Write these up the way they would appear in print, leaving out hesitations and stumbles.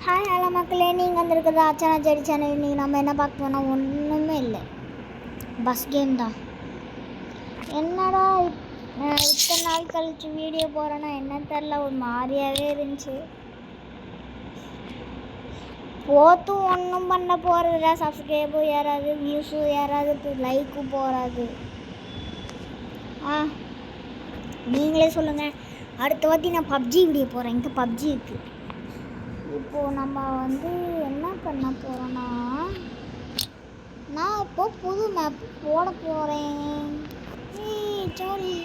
Hi hello மக்களே, நீங்கள் வந்திருக்கிறது அச்சானா ஜெடி சேனல். இன்றைக்கி நம்ம என்ன பார்க்க போனால் ஒன்றுமே இல்லை, பஸ் கேம் தான். என்னடா இத்தனை நாள் கழிச்சு வீடியோ போகிறேன்னா என்னன்னு தெரில, ஒரு மாதிரியாகவே இருந்துச்சு. போத்தும் ஒன்றும் பண்ண போகிறதில்ல, சப்ஸ்கிரைபும் ஏறாது, வியூஸும் ஏறாது, லைக்கும் போகாது. நீங்களே சொல்லுங்கள். அடுத்த வாட்டி நான் பப்ஜி வீடியோ போகிறேன். இங்கே பப்ஜி இருக்குது. இப்போது நம்ம என்ன பண்ண போகிறோன்னா, நான் இப்போது புது மேப் போட போகிறேன். ஜாலி.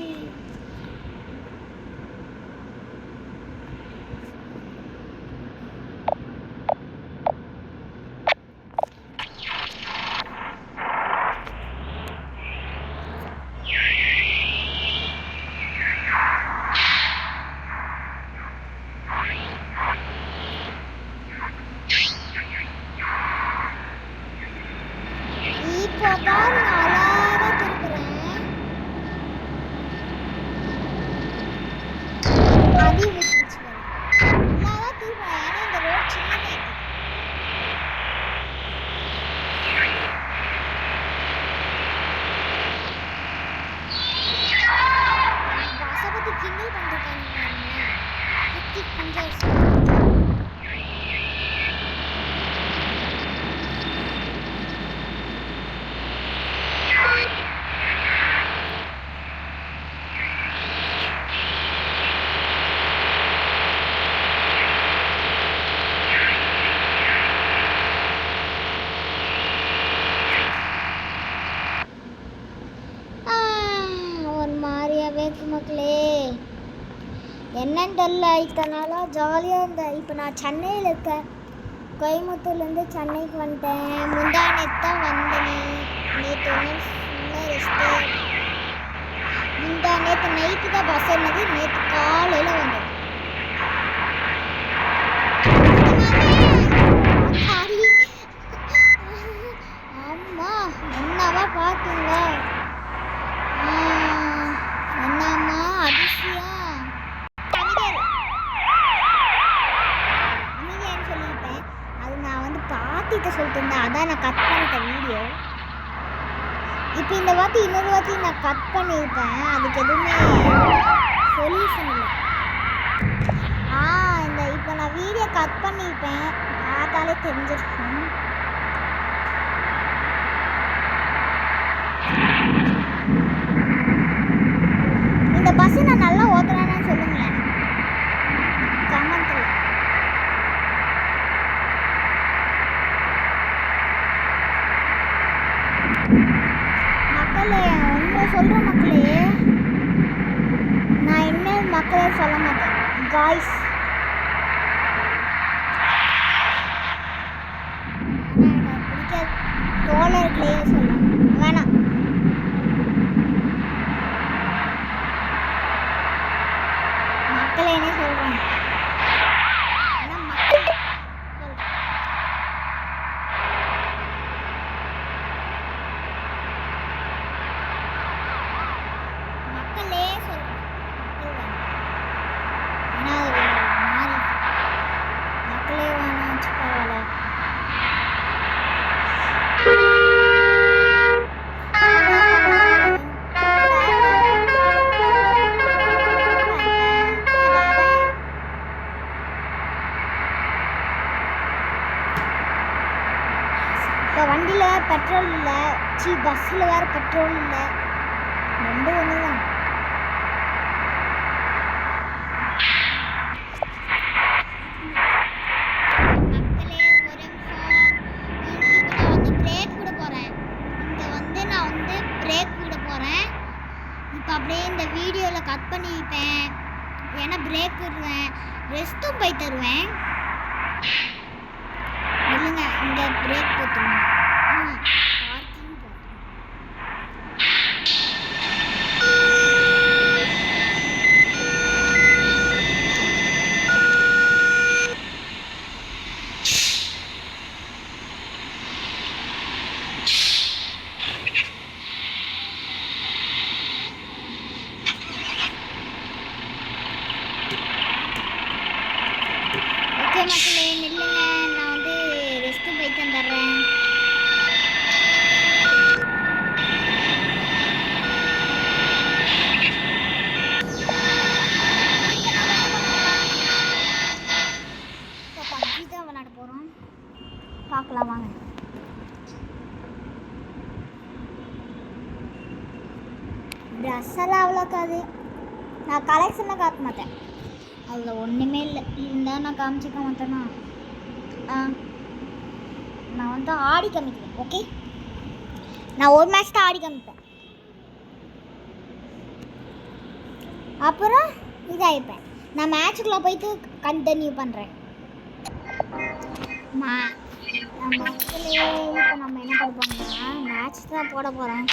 மக்களே, என்னன்னு தெரியல, இத்தனை நாளாக ஜாலியாக இருந்தேன். இப்போ நான் சென்னையில் இருக்கேன். கோயம்புத்தூர்லேருந்து சென்னைக்கு வந்துட்டேன். முந்தா நேற்று தான் வந்தேன். நேற்று ஃபுல்லாக ரெஸ்ட்டு. நேற்று நைட்டு தான் பஸ் என்னது, நேற்று காலையில் வந்தேன். அம்மா என்னவா பார்த்தீங்களா? என்னம்மா அதிசயம். அமைதியான்னு சொல்லிட்டேன். அது நான் பாத்திட்ட சொல்லிட்டு இருந்தேன். அதான் நான் கட் பண்ணிட்டேன் வீடியோ. இப்போ இந்த வாட்டி இன்னொரு வாட்டி நான் கட் பண்ணியிருப்பேன். அதுக்கு எதுவுமே சொல்யூஷன் இல்லை. இப்போ நான் வீடியோ கட் பண்ணியிருப்பேன். பார்த்தாலே தெரிஞ்சிருக்கும். இந்த பஸ்ஸை நான் நல்லா ஓட்டுறேன்னு சொல்லுங்களேன் கமெண்ட்ல. மக்களே, ஒன்று சொல்கிற மக்களே, நான் இனிமேல் மக்களே சொல்ல மாட்டேன். காய்ஸ், பிடிக்காது தோழர்களே சொல்ல வேணாம். மக்களேனே சொல்கிறேன். இப்போ வண்டியில் பெட்ரோல் இல்லை, பஸ்ஸில் வேறு பெட்ரோல் இல்லை. ரெண்டு ஒன்று தான். மக்களே, ஒரு நிமிஷம். இப்போ நான் பிரேக் விட போகிறேன். இங்கே நான் பிரேக் விட போகிறேன். இப்போ அப்படியே இந்த வீடியோவில் கட் பண்ணிப்பேன். ஏன்னா பிரேக் விடுவேன், ரெஸ்ட்டும் போய் தருவேன். இல்லைங்க, இங்கே பிரேக் போட்டுருங்க. பார்க்கிங் போட்டுருங்க. ஓகே மக்களே, நில்லுங்க. போகிறோம். பார்க்கலாம் வாங்க. ட்ரெஸ்ஸெல்லாம் அவ்வளோக்காது. நான் கலெக்ஷன்லாம் காட்ட மாட்டேன். அதில் ஒன்றுமே இல்லை. இருந்தால் நான் காமிச்சிக்க மாட்டேன்னா நான் வந்து ஆடி காமிக்கிறேன். ஓகே, நான் ஒரு மேட்ச் தான் ஆடி காமிப்பேன். அப்புறம் இதாகிப்பேன். நான் மேட்சுக்குள்ளே போயிட்டு கண்டினியூ பண்ணுறேன். மக்களே இப்போ நம்ம என்ன பண்ணுவோம்னா மேட்ச் தான் போட போகிறோம்.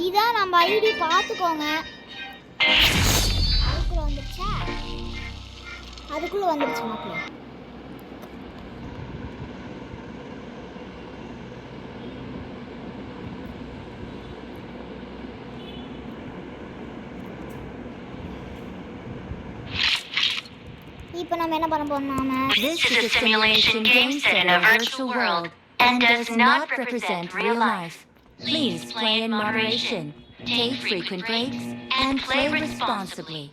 இதான் நம்ம ஐடி பார்த்துக்கோங்க. அதுக்குள்ளே வந்துடுச்சு மக்களே. இப்போ நம்ம என்ன பண்ண போறோம்னா This is a simulation game set in a virtual world and does not represent real life. Please play in moderation, take frequent breaks, and play responsibly.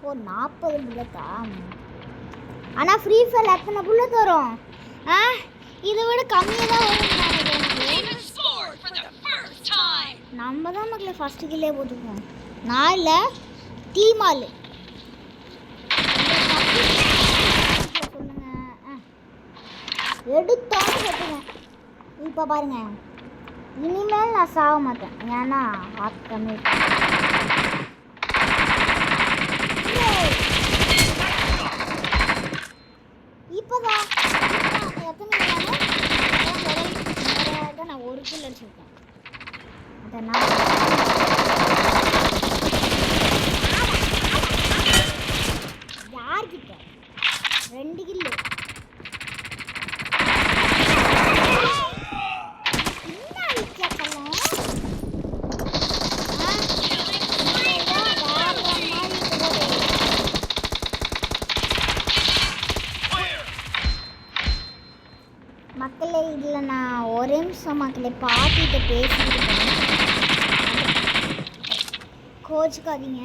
ஓ 40 புல்லட்டா? ஆனால் ஃப்ரீ ஃபயர் எத்தனை புல்லட் வரும்? இதை விட கம்மியாக தான் வரும். நம்ம தான் மக்களே ஃபர்ஸ்ட் கில்லே போட்டுக்குவோம். நான் இல்லை, டீமால் சொல்லுங்க. எடுத்தாலும் சொல்லுவேன். இப்போ பாருங்க, இனிமேல் நான் சாக மாட்டேன். ஏன்னா ஹார்ட் கம்மி. இப்போதான் எத்தனை நான் ஒரு கில் அடிச்சிருக்கேன். யார்கிட்ட 2 கில்லு மக்களே. இதில் நான் ஒரே நிமிஷம் மக்களே பார்த்துட்டு பேசிட்டு கோச்சுக்காதீங்க.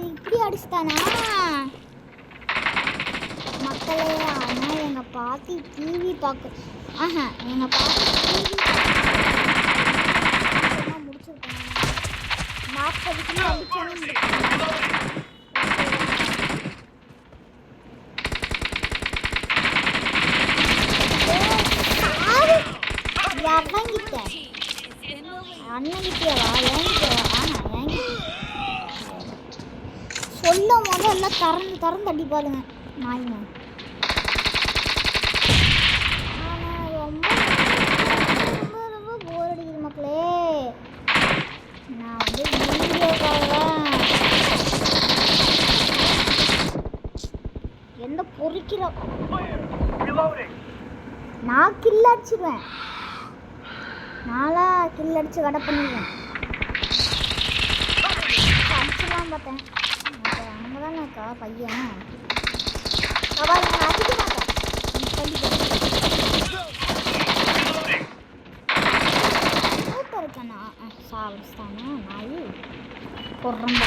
இப்படி அடிச்சுட்டானா மக்களே? ஆனால் எங்கள் பாட்டி டிவி பார்க்க எங்கள் பாட்டி டிவி முடிச்சிருக்கேன். 40 கிலோ அடிச்சாலும் இறங்கிட்டேன். அண்ணங்கிட்டேவா ஏங்கிட்டேவா? ஏங்கிட்டேன் சொல்லும் போது எல்லாம் திறந்து அடிப்பாருங்க நாய்ங்க. ரொம்ப போர் அடிக்குது மக்களே. நான் வந்து வீடியோக்காக எந்த பொறிக்கிற நான் கில் அடிச்சிடுவேன். நாளா கில் அடிச்சு கடை பண்ணிடுவேன். அடிச்சுலாம் பார்த்தேன். அங்கே தானே இருக்கா பையன். அவள் நான் அடிக்க மாட்டேன். இருக்கேண்ணா சாப்பிட்டானா நாய் பொறம்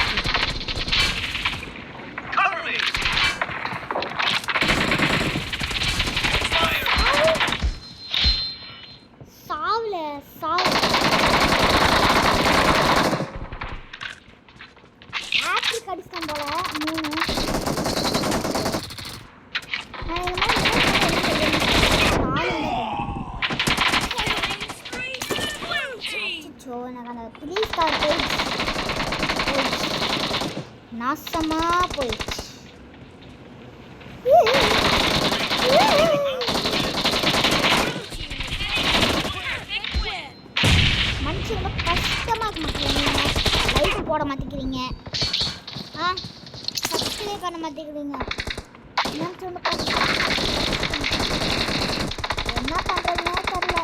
கடிச்சிட்டான் போல 3 எனக்கு 3 ஸ்டார் நாசமா போயிடுச்சு. மனுஷன் ரொம்ப கஷ்டமாக இருக்கு. லைஃப் போட மாட்டேங்கிறீங்க, சப்ஸ்கிரைப் பண்ண மாட்டேங்கிறீங்க. ரொம்ப கஷ்டம். என்ன பண்ணுறதுனே தெரியல.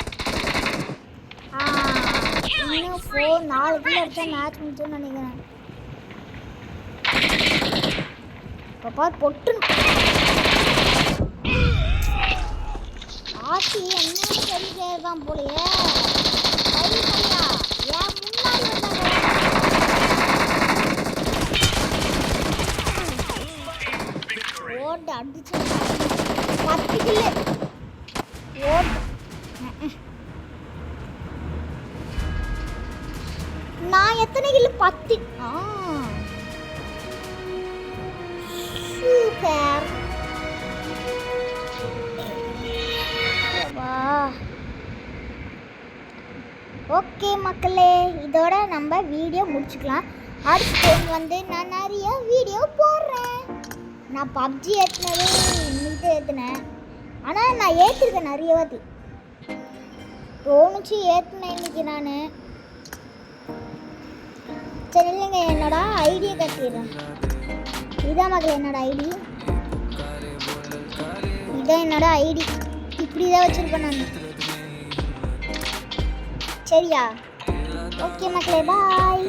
ஓ 4 கிலோ அடிச்சா மேட்ச் முடிச்சுன்னு நினைக்கிறேன். பாப்பா பொட்டு ஆச்சி என்ன சரிக்கே தான் போலையே. சரி சரியா ஏன் முன்னாடி வந்தாங்க ஓட்டு அடிச்சு 10 கிலோ ஓட்டு. நான் எத்தனை கிலோ 10. சூப்பர். ஓகே மக்களே, இதோட நம்ம வீடியோ முடிச்சுக்கலாம். அடுத்த டைம் வந்து நான் நிறைய வீடியோ போடுறேன். நான் பப்ஜி ஏற்றினது இன்னைக்கு ஏற்றினேன். ஆனால் நான் ஏற்றிருக்கேன் நிறைய வாட்டி. தோணுச்சு ஏற்றினேன் இன்னைக்கு நான். சரி இல்லைங்க, என்னோட ஐடியை கட்டிடுறேன். இதான் மக்கள் என்னோட ஐடி. இதான் என்னோட ஐடி. இப்படி தான் வச்சுருப்பேன் நான். சரியா? ஓகே மக்களே, பாய்.